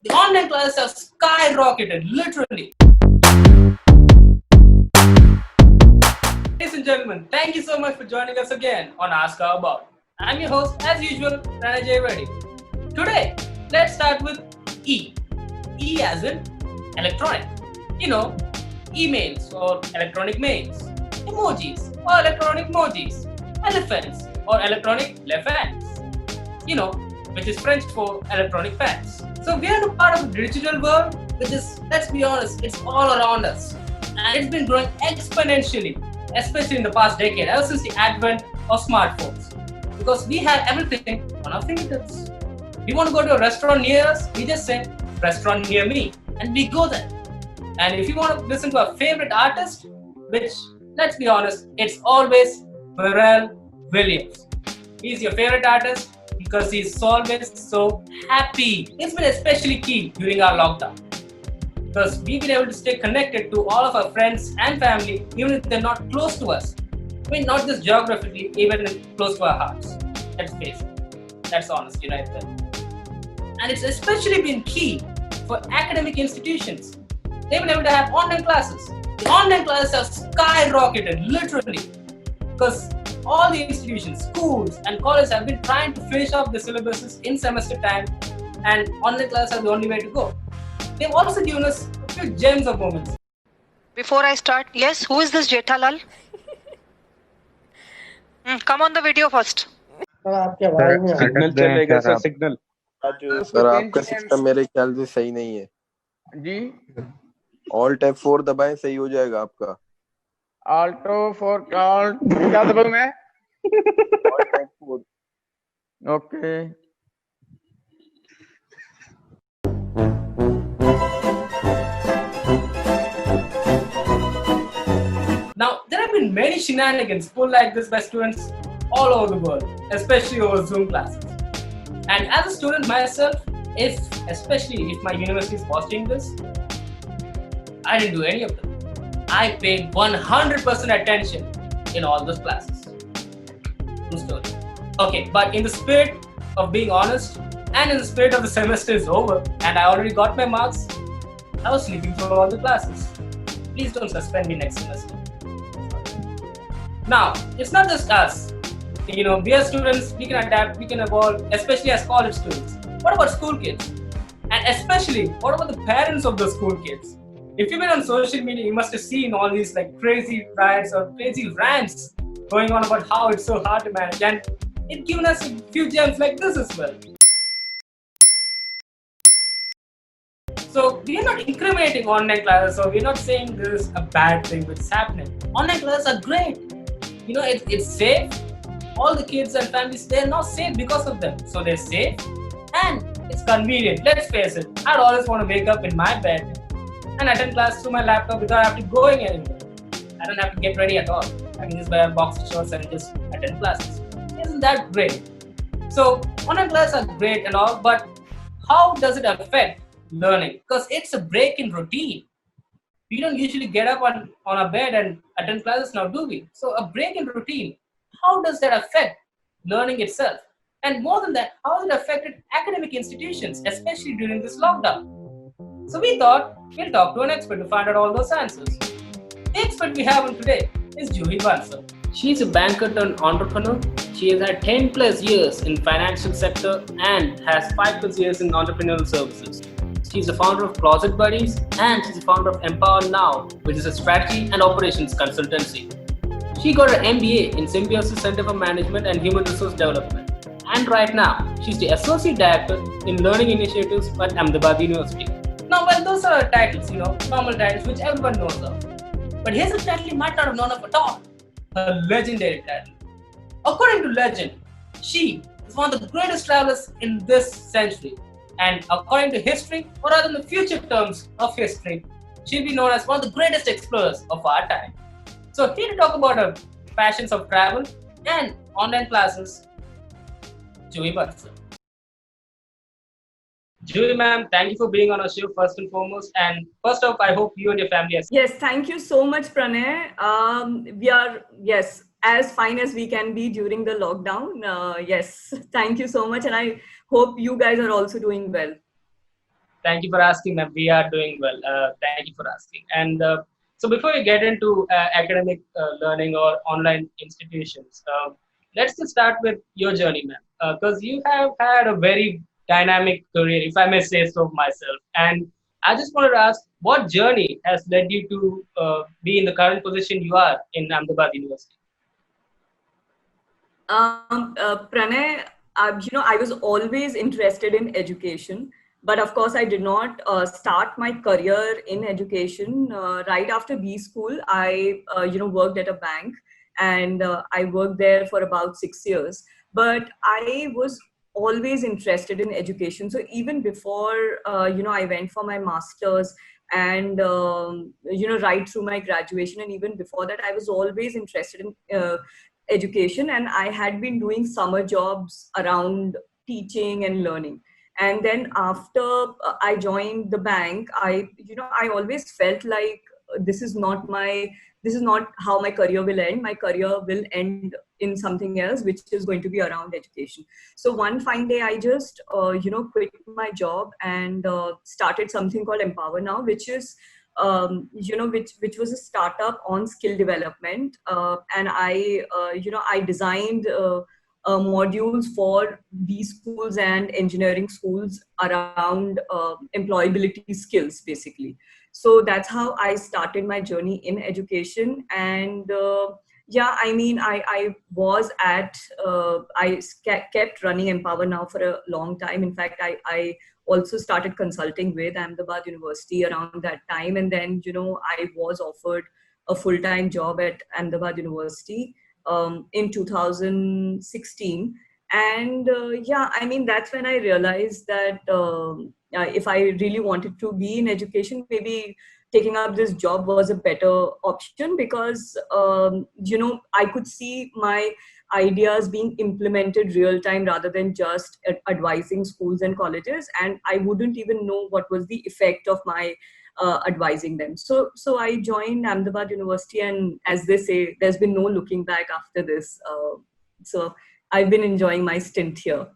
The online classes have skyrocketed, literally. Ladies and gentlemen, thank you so much for joining us again on Ask How About. I'm your host, as usual, Pranay Reddy. Today, let's start with E. E as in electronic. You know, emails or electronic mails, emojis or electronic emojis, elephants or electronic elephants. You know, which is French for electronic pants. So we are a part of a digital world, which is, let's be honest, it's all around us. And it's been growing exponentially, especially in the past decade, ever since the advent of smartphones. Because we have everything on our fingertips. We want to go to a restaurant near us, we just say, restaurant near me, and we go there. And if you want to listen to our favorite artist, which, let's be honest, it's always Pharrell Williams. He's your favorite artist because he's always so happy. It's been especially key during our lockdown because we've been able to stay connected to all of our friends and family, even if they're not close to us. I mean, not just geographically, even close to our hearts. Let's face it. That's honesty right there. And it's especially been key for academic institutions. They've been able to have online classes. The online classes have skyrocketed, literally, because all the institutions, schools, and colleges have been trying to finish off the syllabuses in semester time, and online classes are the only way to go. They've also given us a few gems of moments. Before I start, yes, who is this Jethalal? Come on the video first. Signal चलेगा sir signal sir आपका system मेरे ख्याल से सही नहीं है जी alt F4 दबाएं सही हो जाएगा आपका ऑल्टो फॉर कॉल क्या दबाऊं मैं alt F4 okay Now, there have been many shenanigans pulled like this by students all over the world, especially over Zoom classes. And as a student myself, especially if my university is watching this, I didn't do any of them. I paid 100% attention in all those classes. True story. Okay, but in the spirit of being honest, and in the spirit of the semester is over, and I already got my marks, I was sleeping through all the classes. Please don't suspend me next semester. Now, it's not just us. You know, we are students, we can adapt, we can evolve, especially as college students. What about school kids? And especially, what about the parents of the school kids? If you've been on social media, you must have seen all these like crazy riots or crazy rants going on about how it's so hard to manage. And it's given us a few gems like this as well. So we are not incriminating online classes, so we're not saying this is a bad thing which is happening. Online classes are great. You know, it's safe. All the kids and families, they're not safe because of them. So they're safe and it's convenient. Let's face it. I'd always want to wake up in my bed and attend class through my laptop without having to going anywhere. I don't have to get ready at all. I can just wear a box of shorts and just attend classes. Isn't that great? So online classes are great and all, but how does it affect learning? Because it's a break in routine. We don't usually get up on our bed and attend classes now, do we? So a break in routine, how does that affect learning itself? And more than that, how has it affected academic institutions, especially during this lockdown? So we thought we'll talk to an expert to find out all those answers. The expert we have on today is Juhi Bansal. She's a banker turned entrepreneur. She has had 10 plus years in financial sector and has 5 plus years in entrepreneurial services. She's the founder of Closet Buddies and she's the founder of Empower Now, which is a strategy and operations consultancy. She got her MBA in Symbiosis Center for Management and Human Resource Development. And right now, she's the Associate Director in Learning Initiatives at Ahmedabad University. Now, well, those are her titles, you know, normal titles which everyone knows of. But here's a title you might not have known of at all. Her legendary title. According to legend, she is one of the greatest travelers in this century. And according to history, or rather in the future terms of history, she'll be known as one of the greatest explorers of our time. So here to talk about her passions of travel and online classes, Juhi Bansal. Juhi ma'am, thank you for being on our show first and foremost. And first off, I hope you and your family are safe. Yes, thank you so much, Pranay. We are, yes, as fine as we can be during the lockdown. Yes, thank you so much. And I hope you guys are also doing well. Thank you for asking, ma'am. We are doing well. Thank you for asking. And so, before we get into academic learning or online institutions, let's just start with your journey, ma'am, because you have had a very dynamic career, if I may say so myself. And I just wanted to ask, what journey has led you to be in the current position you are in Ahmedabad University? Pranay, I was always interested in education, but of course, I did not start my career in education. Right after B school, I, worked at a bank, and I worked there for about 6 years. But I was always interested in education. So even before, I went for my master's, and right through my graduation, and even before that, I was always interested in education, and I had been doing summer jobs around teaching and learning. And then after I joined the bank, I always felt like this is not my this is not how my career will end. My career will end in something else, which is going to be around education. So one fine day, I just quit my job and started something called Empower Now, which is which was a startup on skill development, and I designed modules for B schools and engineering schools around employability skills, basically. So that's how I started my journey in education. And I was at kept running Empower Now for a long time. In fact, I also started consulting with Ahmedabad University around that time. And then, I was offered a full-time job at Ahmedabad University in 2016. And that's when I realized that if I really wanted to be in education, maybe taking up this job was a better option, because I could see my ideas being implemented real time rather than just advising schools and colleges, and I wouldn't even know what was the effect of my advising them. So I joined Ahmedabad University, and as they say, there's been no looking back after this. So I've been enjoying my stint here.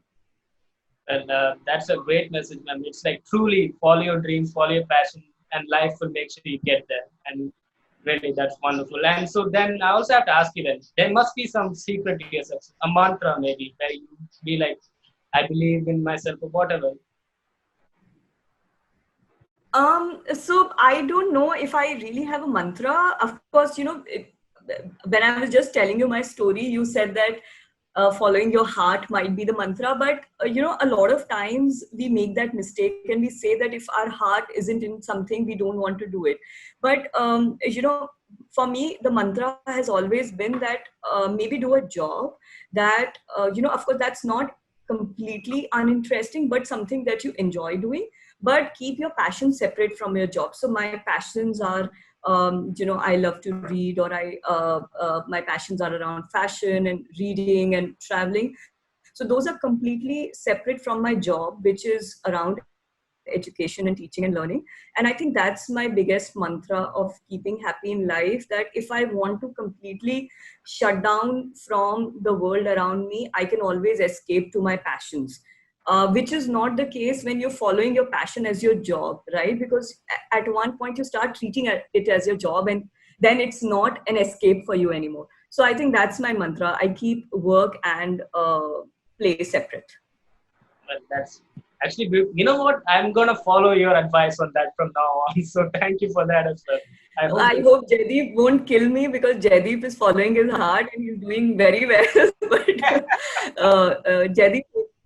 And that's a great message, ma'am. It's like truly follow your dreams, follow your passion, and life will make sure you get there. And really, that's wonderful. And so then I also have to ask you then, there must be some secret to your success, a mantra maybe, where you be like, I believe in myself or whatever. So I don't know if I really have a mantra. Of course, when I was just telling you my story, you said that following your heart might be the mantra, but a lot of times we make that mistake and we say that if our heart isn't in something, we don't want to do it. But for me, the mantra has always been that maybe do a job that of course that's not completely uninteresting, but something that you enjoy doing, but keep your passion separate from your job. So my passions are I love to read, or my passions are around fashion and reading and traveling. So those are completely separate from my job, which is around education and teaching and learning. And I think that's my biggest mantra of keeping happy in life, that if I want to completely shut down from the world around me, I can always escape to my passions. Which is not the case when you're following your passion as your job, right? Because at one point you start treating it as your job, and then it's not an escape for you anymore. So I think that's my mantra. I keep work and play separate. Well, that's actually, you know what? I'm going to follow your advice on that from now on. So thank you for that as well. I hope Jaideep won't kill me, because Jaideep is following his heart and he's doing very well. But Jaideep,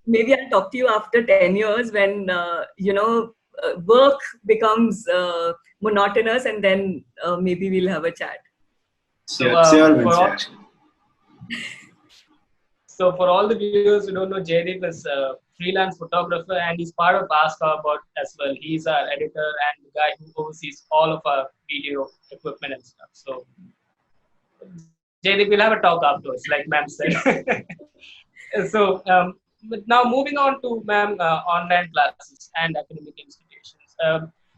maybe I'll talk to you after 10 years when, work becomes monotonous, and then maybe we'll have a chat. So, so for all the viewers who don't know, Jaideep is a freelance photographer, and he's part of Ask About as well. He's our editor and the guy who oversees all of our video equipment and stuff. So Jaideep, we'll have a talk afterwards, like ma'am said. So but now moving on to ma'am, online classes and academic institutions.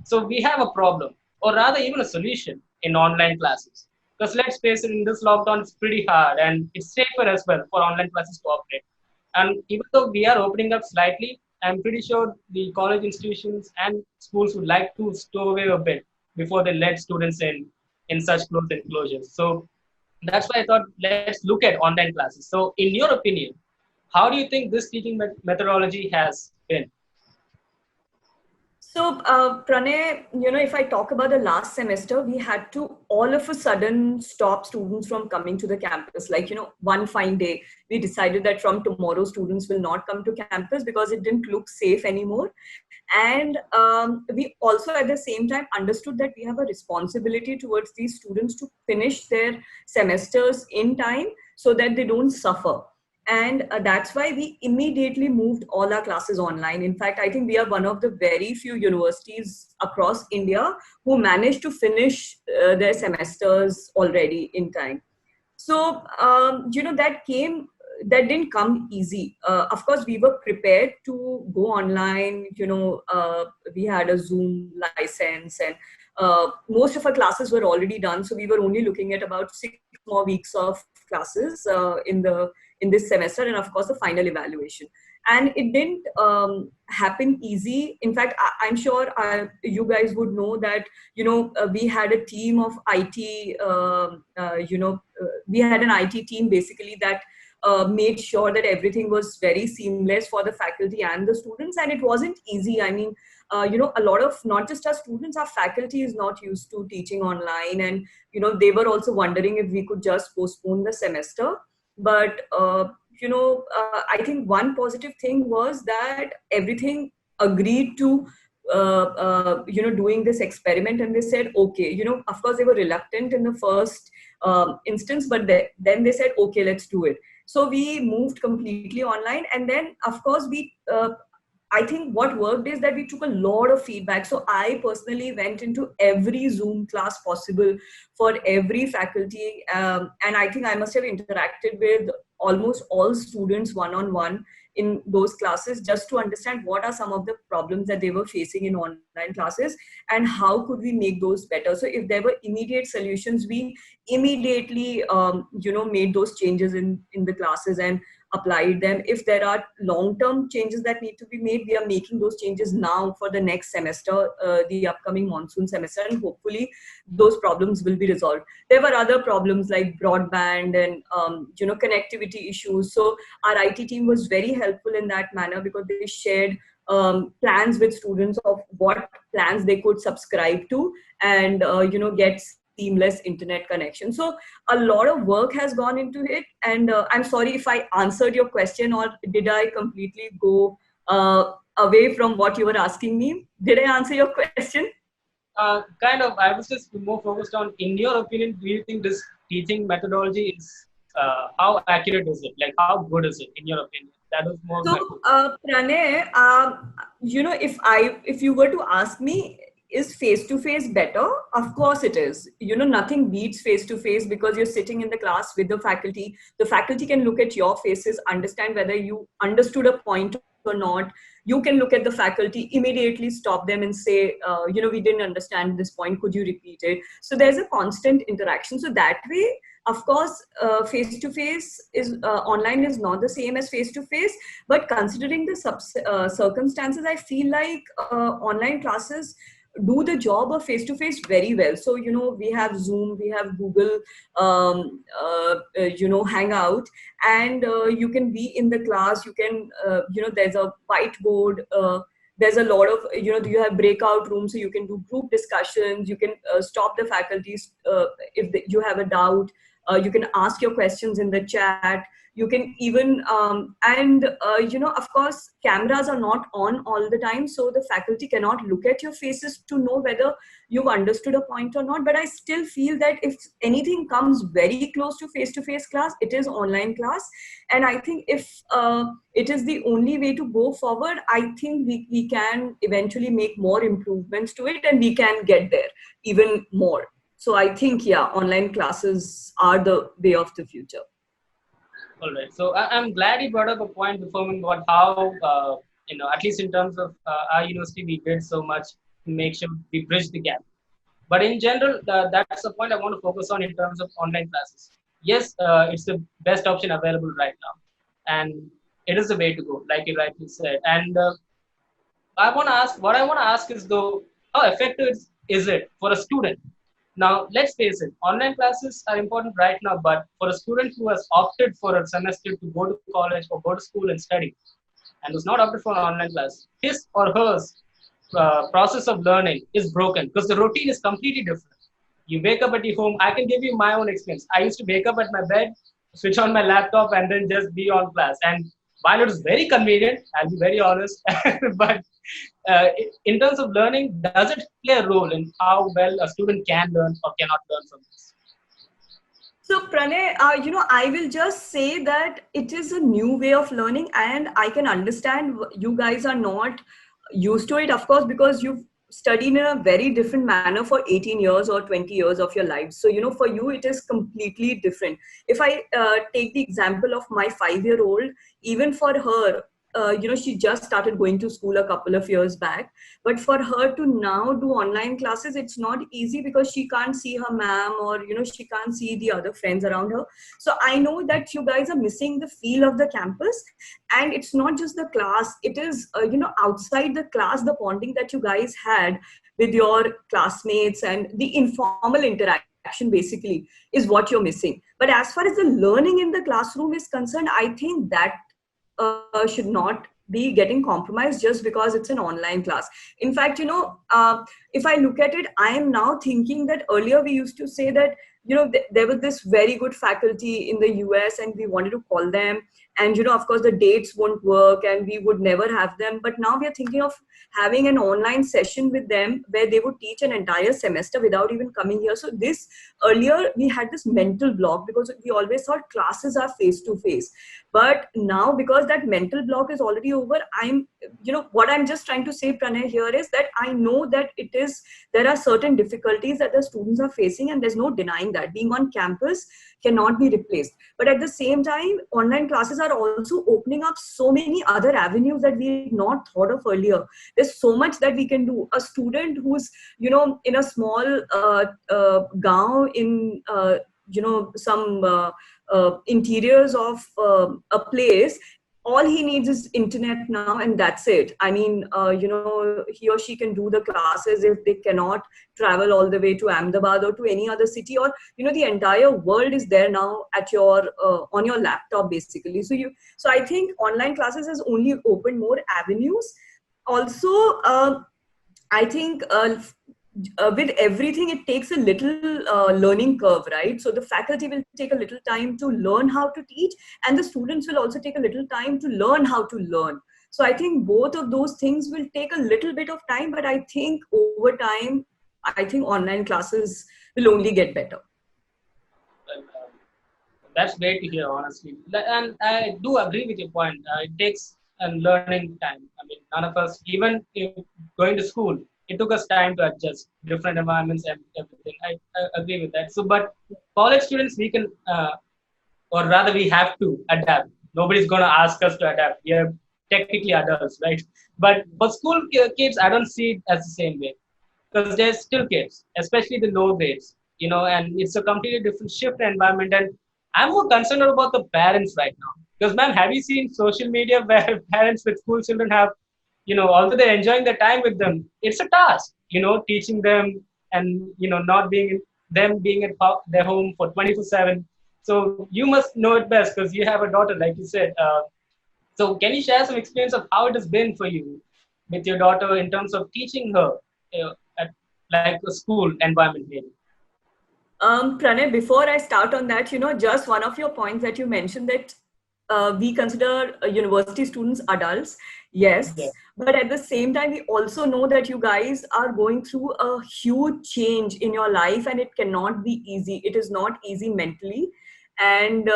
So we have a problem, or rather even a solution in online classes. Because let's face it, in this lockdown, it's pretty hard, and it's safer as well for online classes to operate. And even though we are opening up slightly, I'm pretty sure the college institutions and schools would like to stow away a bit before they let students in such close enclosures. So that's why I thought let's look at online classes. So, in your opinion, how do you think this teaching methodology has been? So, Pranay, if I talk about the last semester, we had to all of a sudden stop students from coming to the campus. Like, one fine day, we decided that from tomorrow, students will not come to campus because it didn't look safe anymore. And we also at the same time understood that we have a responsibility towards these students to finish their semesters in time so that they don't suffer. And that's why we immediately moved all our classes online. In fact, I think we are one of the very few universities across India who managed to finish their semesters already in time. So, that didn't come easy. Of course, we were prepared to go online. We had a Zoom license, and most of our classes were already done. So we were only looking at about 6 more weeks of classes in this semester, and of course, the final evaluation. And it didn't happen easy. In fact, I'm sure you guys would know that we had a team of IT. We had an IT team basically that made sure that everything was very seamless for the faculty and the students, and it wasn't easy. I mean, a lot of not just our students, our faculty is not used to teaching online, and they were also wondering if we could just postpone the semester. But I think one positive thing was that everything agreed to doing this experiment, and they said okay. Of course they were reluctant in the first instance, but then they said okay, let's do it. So we moved completely online, and then of course I think what worked is that we took a lot of feedback. So I personally went into every Zoom class possible for every faculty. And I think I must have interacted with almost all students one-on-one in those classes just to understand what are some of the problems that they were facing in online classes and how could we make those better. So if there were immediate solutions, we immediately, made those changes in the classes and applied them. If there are long-term changes that need to be made, we are making those changes now for the next semester, the upcoming monsoon semester, and hopefully those problems will be resolved. There were other problems like broadband and connectivity issues. So our IT team was very helpful in that manner because they shared plans with students of what plans they could subscribe to and get seamless internet connection. So a lot of work has gone into it, and I'm sorry if I answered your question, or did I completely go away from what you were asking me? Did I answer your question? Kind of. I was just more focused on, in your opinion, do you think this teaching methodology is, how accurate is it? Like, how good is it, in your opinion? That was more. So, Pranay, if you were to ask me, is face-to-face better? Of course it is. Nothing beats face-to-face because you're sitting in the class with the faculty. The faculty can look at your faces, understand whether you understood a point or not. You can look at the faculty, immediately stop them and say, we didn't understand this point. Could you repeat it? So there's a constant interaction. So that way, of course, face-to-face is online is not the same as face-to-face. But considering the circumstances, I feel like online classes do the job of face-to-face very well. So, we have Zoom, we have Google, Hangout, and you can be in the class. You can, there's a whiteboard. There's a lot of, you have breakout rooms, so you can do group discussions. You can stop the faculties if you have a doubt. You can ask your questions in the chat. You can even, of course, cameras are not on all the time. So the faculty cannot look at your faces to know whether you've understood a point or not. But I still feel that if anything comes very close to face-to-face class, it is online class. And I think if it is the only way to go forward, I think we can eventually make more improvements to it, and we can get there even more. So I think, online classes are the way of the future. All right. So I'm glad you brought up a point before me about how, at least in terms of our university, we did so much to make sure we bridge the gap. But in general, that's the point I want to focus on in terms of online classes. Yes, it's the best option available right now. And it is the way to go, like you rightly said. And what I want to ask is though, how effective is it for a student? Now, let's face it, online classes are important right now, but for a student who has opted for a semester to go to college or go to school and study, and who's not opted for an online class, his or her process of learning is broken because the routine is completely different. You wake up at your home. I can give you my own experience. I used to wake up at my bed, switch on my laptop, and then just be on class. And while it is very convenient, I'll be very honest, but in terms of learning, does it play a role in how well a student can learn or cannot learn from this? So Pranay, I will just say that it is a new way of learning, and I can understand you guys are not used to it, of course, because you've studied in a very different manner for 18 years or 20 years of your life. So, for you, it is completely different. If I take the example of my 5-year-old, even for her, she just started going to school a couple of years back. But for her to now do online classes, it's not easy because she can't see her ma'am, or, she can't see the other friends around her. So I know that you guys are missing the feel of the campus. And it's not just the class. It is, outside the class, the bonding that you guys had with your classmates and the informal interaction basically is what you're missing. But as far as the learning in the classroom is concerned, I think that should not be getting compromised just because it's an online class. In fact, if I look at it, I am now thinking that earlier we used to say that, there was this very good faculty in the US and we wanted to call them. And, of course, the dates won't work and we would never have them. But now we are thinking of having an online session with them where they would teach an entire semester without even coming here. So earlier we had this mental block because we always thought classes are face to face. But now, because that mental block is already over, what I'm just trying to say, Pranay, here is that I know that there are certain difficulties that the students are facing, and there's no denying that. Being on campus cannot be replaced. But at the same time, online classes are also opening up so many other avenues that we had not thought of earlier. There's so much that we can do. A student who's, in a small gaon in, some interiors of a place, all he needs is internet now, and that's it. I mean, he or she can do the classes if they cannot travel all the way to Ahmedabad or to any other city, or the entire world is there now at your on your laptop basically. So I think online classes has only opened more avenues. Also, I think with everything, it takes a little learning curve, right? So the faculty will take a little time to learn how to teach, and the students will also take a little time to learn how to learn. So I think both of those things will take a little bit of time, but I think over time, I think online classes will only get better. That's great to hear, honestly. And I do agree with your point. It takes a learning time. I mean, none of us, even if going to school, it took us time to adjust different environments and everything. I agree with that. So, but college students, we can, or rather we have to adapt. Nobody's going to ask us to adapt. We are technically adults, right? But for school kids, I don't see it as the same way because they're still kids, especially the low grades, and it's a completely different shift environment. And I'm more concerned about the parents right now because, ma'am, have you seen social media where parents with school children have, although they're enjoying their time with them, it's a task, teaching them and, not being at their home for 24/7. So you must know it best because you have a daughter, like you said. So can you share some experience of how it has been for you with your daughter in terms of teaching her at like a school environment maybe? Pranay, before I start on that, just one of your points that you mentioned that we consider university students adults. Yes. Yeah. But at the same time, we also know that you guys are going through a huge change in your life, and it cannot be easy. It is not easy mentally. And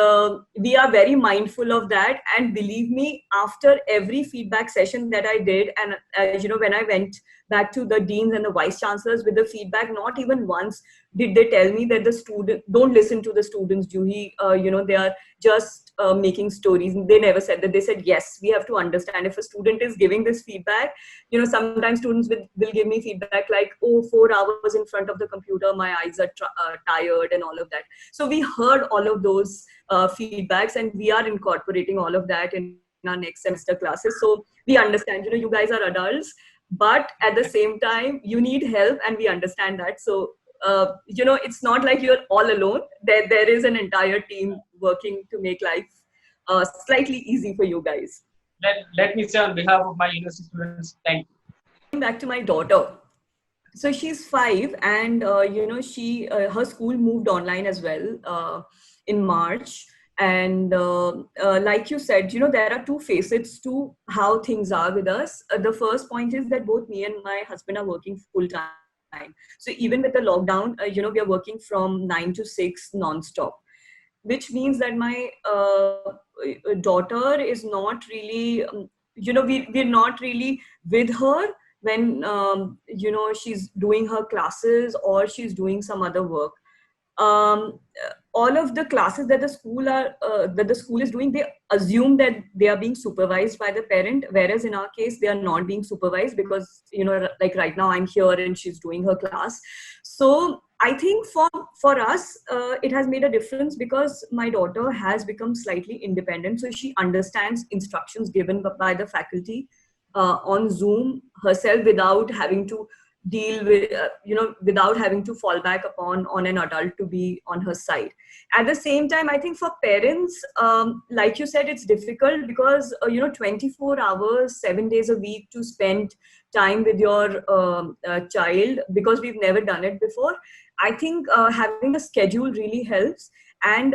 we are very mindful of that. And believe me, after every feedback session that I did, and when I went back to the deans and the vice chancellors with the feedback, not even once did they tell me that the student don't listen to the students, Juhi. They are just making stories. They never said that. They said, yes, we have to understand if a student is giving this feedback. Sometimes students will give me feedback like, 4 hours in front of the computer, my eyes are tired and all of that. So we heard all of those feedbacks, and we are incorporating all of that in our next semester classes. So we understand, you guys are adults. but at the same time you need help, and we understand that. So it's not like you're all alone. There is an entire team working to make life slightly easy for you guys. Let me say on behalf of my university students, thank you. Back to my daughter. So she's 5, and she her school moved online as well in March. And like you said, there are two facets to how things are with us. The first point is that both me and my husband are working full time. So even with the lockdown, we are working from 9 to 6 non-stop, which means that my daughter is not really, we're not really with her when, she's doing her classes or she's doing some other work. All of the classes that the school is doing, they assume that they are being supervised by the parent, whereas in our case they are not being supervised, because like right now I'm here and she's doing her class. So I think for us it has made a difference, because my daughter has become slightly independent, so she understands instructions given by the faculty on Zoom herself, without having to deal with without having to fall back upon an adult to be on her side. At the same time, I think for parents, like you said, it's difficult, because 24 hours 7 days a week to spend time with your child, because we've never done it before. I think having a schedule really helps. And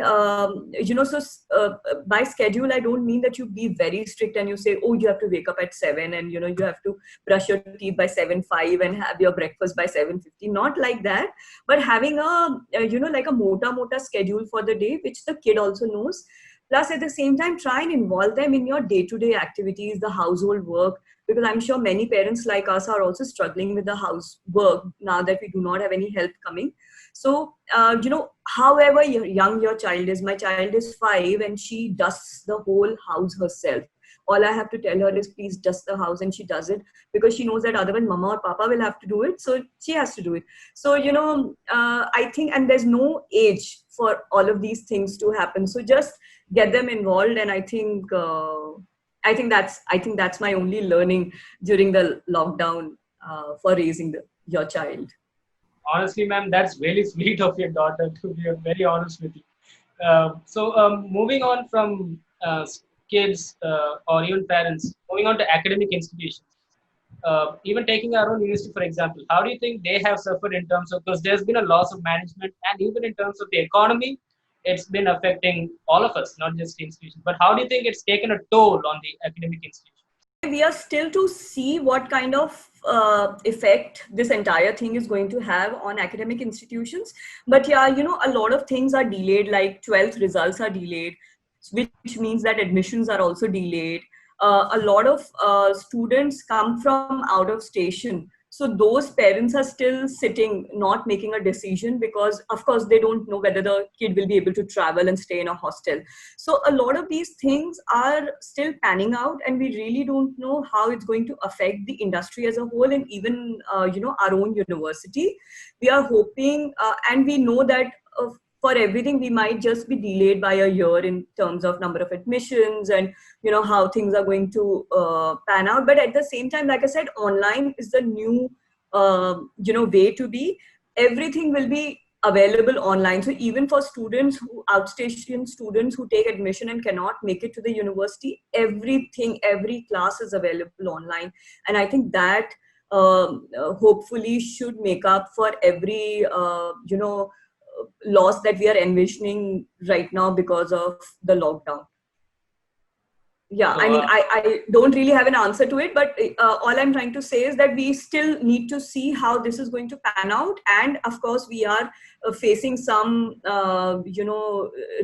by schedule, I don't mean that you be very strict and you say, oh, you have to wake up at 7, and you have to brush your teeth by 7:05 and have your breakfast by 7:50. Not like that, but having a like a mota schedule for the day, which the kid also knows. Plus, at the same time, try and involve them in your day-to-day activities, the household work, because I'm sure many parents like us are also struggling with the housework now that we do not have any help coming. So, however young your child is, my child is 5 and she dusts the whole house herself. All I have to tell her is, please dust the house, and she does it, because she knows that otherwise mama or papa will have to do it. So she has to do it. So, I think, and there's no age for all of these things to happen. So just get them involved. And I think that's my only learning during the lockdown for raising your child. Honestly, ma'am, that's really sweet of your daughter, to be very honest with you. Moving on from kids or even parents, moving on to academic institutions, even taking our own university, for example, how do you think they have suffered in terms of, because there's been a loss of management, and even in terms of the economy, it's been affecting all of us, not just the institutions. But how do you think it's taken a toll on the academic institutions? We are still to see what kind of effect this entire thing is going to have on academic institutions. But yeah, a lot of things are delayed, like 12th results are delayed, which means that admissions are also delayed. A lot of students come from out of station. So those parents are still sitting, not making a decision, because of course they don't know whether the kid will be able to travel and stay in a hostel. So a lot of these things are still panning out, and we really don't know how it's going to affect the industry as a whole, and even our own university. We are hoping, and we know that for everything we might just be delayed by a year in terms of number of admissions and how things are going to pan out. But at the same time, like I said, online is the new way to be. Everything will be available online. So even for students who outstation students who take admission and cannot make it to the university, every class is available online. And I think that hopefully should make up for every loss that we are envisioning right now because of the lockdown. Yeah, I mean, I don't really have an answer to it, but all I'm trying to say is that we still need to see how this is going to pan out. And of course, we are facing some,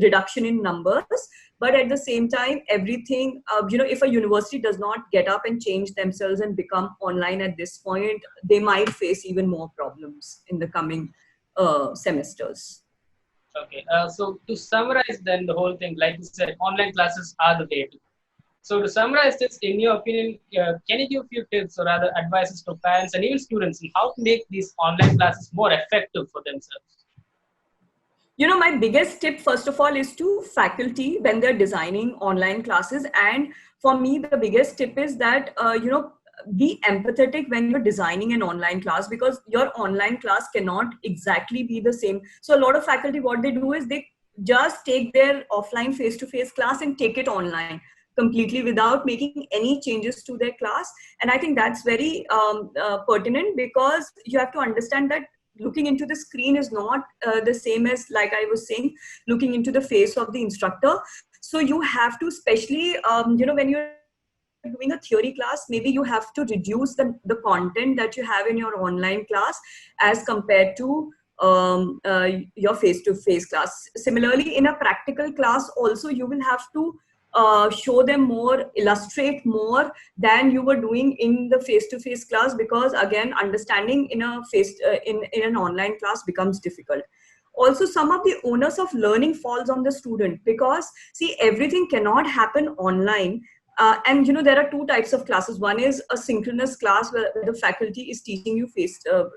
reduction in numbers. But at the same time, everything, if a university does not get up and change themselves and become online at this point, they might face even more problems in the coming semesters. Okay, so to summarize then the whole thing, like you said, online classes are the way to. So to summarize this, in your opinion, can you give a few tips or other advices to parents and even students on how to make these online classes more effective for themselves? My biggest tip, first of all, is to faculty when they're designing online classes. And for me, the biggest tip is that, be empathetic when you're designing an online class, because your online class cannot exactly be the same. So a lot of faculty, what they do is they just take their offline face-to-face class and take it online completely without making any changes to their class. And I think that's very pertinent, because you have to understand that looking into the screen is not the same as, like I was saying, looking into the face of the instructor. So you have to, especially when you're doing a theory class, maybe you have to reduce the content that you have in your online class as compared to your face-to-face class. Similarly, in a practical class also, you will have to show them more, illustrate more than you were doing in the face-to-face class, because again, understanding in a in an online class becomes difficult. Also, some of the onus of learning falls on the student, because see, everything cannot happen online. And there are two types of classes. One is a synchronous class where the faculty is teaching you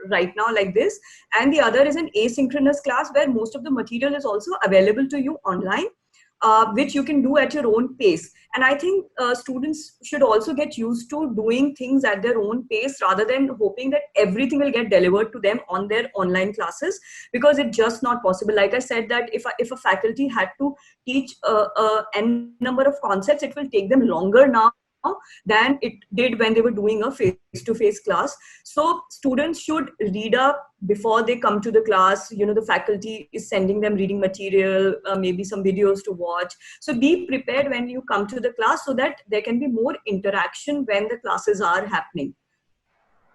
right now like this, and the other is an asynchronous class where most of the material is also available to you online, which you can do at your own pace. And I think students should also get used to doing things at their own pace, rather than hoping that everything will get delivered to them on their online classes, because it's just not possible. Like I said, that if a faculty had to teach n number of concepts, it will take them longer now than it did when they were doing a face-to-face class. So students should read up before they come to the class. The faculty is sending them reading material, maybe some videos to watch. So be prepared when you come to the class, so that there can be more interaction when the classes are happening.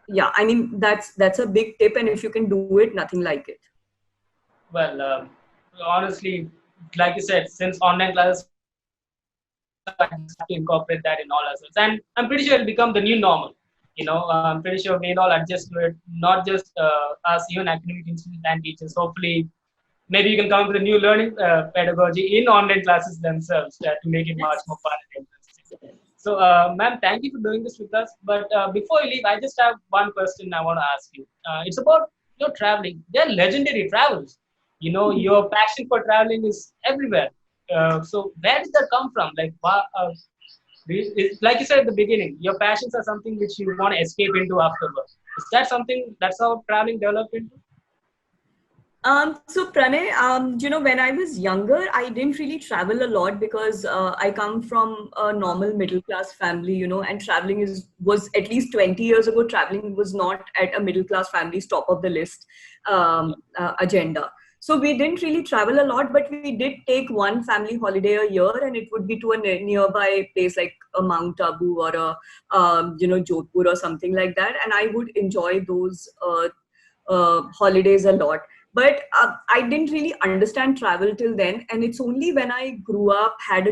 Yeah, I mean, that's a big tip, and if you can do it, nothing like it. Well, honestly, like you said, since online classes, I have to incorporate that in all aspects, and I'm pretty sure it'll become the new normal. I'm pretty sure we'll all adjust to it, not just us, even academic institutions and teachers. Hopefully, maybe you can come up with a new learning pedagogy in online classes themselves to make it much more fun and interesting. So, ma'am, thank you for doing this with us. But before you leave, I just have one question I want to ask you. It's about your traveling. They're legendary travels. Your passion for traveling is everywhere. So where did that come from? Like you said at the beginning, your passions are something which you want to escape into afterwards. Is that something, that's how traveling developed into? So Pranay, when I was younger, I didn't really travel a lot, because I come from a normal middle class family, and traveling was at least 20 years ago, traveling was not at a middle class family's top of the list agenda. So we didn't really travel a lot, but we did take one family holiday a year, and it would be to a nearby place like a Mount Abu or a Jodhpur or something like that. And I would enjoy those holidays a lot. But I didn't really understand travel till then, and it's only when I grew up, had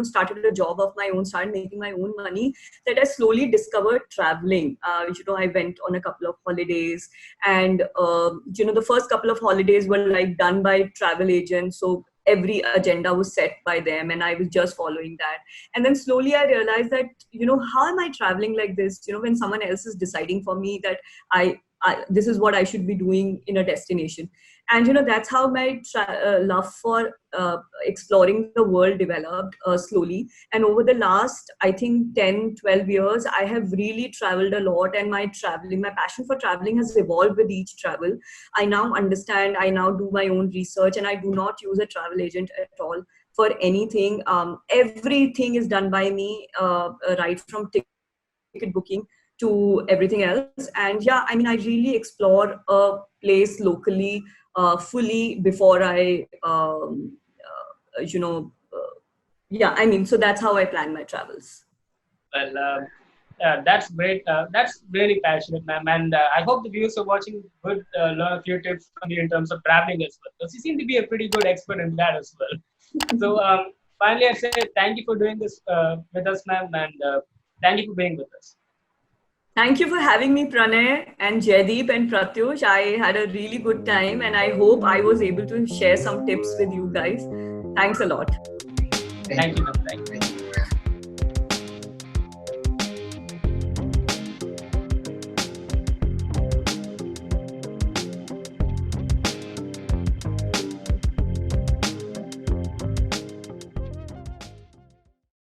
started a job of my own, started making my own money, that I slowly discovered traveling. I went on a couple of holidays, and the first couple of holidays were like done by travel agents, so every agenda was set by them, and I was just following that. And then slowly I realized that how am I traveling like this? When someone else is deciding for me that this is what I should be doing in a destination. And that's how my love for exploring the world developed slowly. And over the last, I think 10-12 years, I have really traveled a lot, and my passion for traveling has evolved with each travel. I now understand, I now do my own research, and I do not use a travel agent at all for anything. Everything is done by me, right from ticket booking to everything else. And yeah, I mean, I really explore a place locally fully before I, so that's how I plan my travels. Well, that's great. That's really passionate, ma'am. And I hope the viewers are watching would learn a few tips from you in terms of traveling as well, because you seem to be a pretty good expert in that as well. So finally, I say thank you for doing this with us, ma'am, and thank you for being with us. Thank you for having me, Pranay and Jaideep and Pratyush. I had a really good time, and I hope I was able to share some tips with you guys. Thanks a lot. Thank you, ma'am. Thank you.